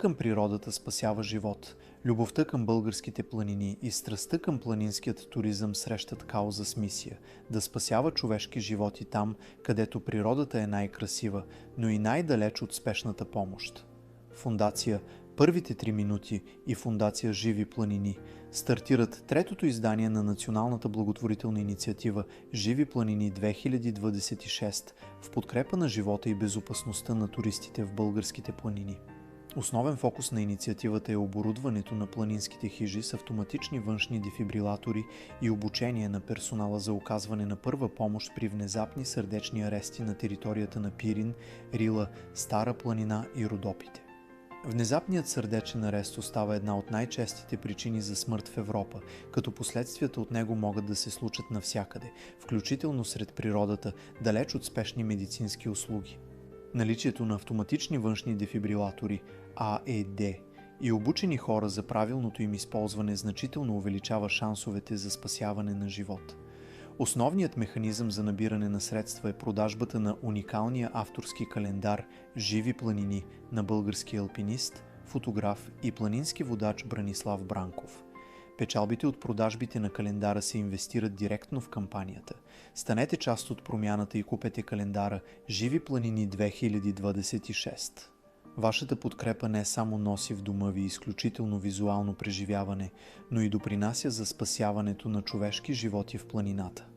Към природата спасява живот. Любовта към българските планини и страстта към планинският туризъм срещат кауза с мисия да спасява човешки животи там, където природата е най-красива, но и най-далеч от спешната помощ. Фондация Първите 3 минути и Фондация Живи планини стартират третото издание на националната благотворителна инициатива Живи планини 2026 в подкрепа на живота и безопасността на туристите в българските планини. Основен фокус на инициативата е оборудването на планинските хижи с автоматични външни дефибрилатори и обучение на персонала за оказване на първа помощ при внезапни сърдечни арести на територията на Пирин, Рила, Стара планина и Родопите. Внезапният сърдечен арест остава една от най-честите причини за смърт в Европа, като последствията от него могат да се случат навсякъде, включително сред природата, далеч от спешни медицински услуги. Наличието на автоматични външни дефибрилатори АЕД и обучени хора за правилното им използване значително увеличава шансовете за спасяване на живот. Основният механизъм за набиране на средства е продажбата на уникалния авторски календар «Живи планини» на български алпинист, фотограф и планински водач Бранислав Бранков. Печалбите от продажбите на календара се инвестират директно в кампанията. Станете част от промяната и купете календара «Живи планини 2026». Вашата подкрепа не само носи в дома ви изключително визуално преживяване, но и допринася за спасяването на човешки животи в планината.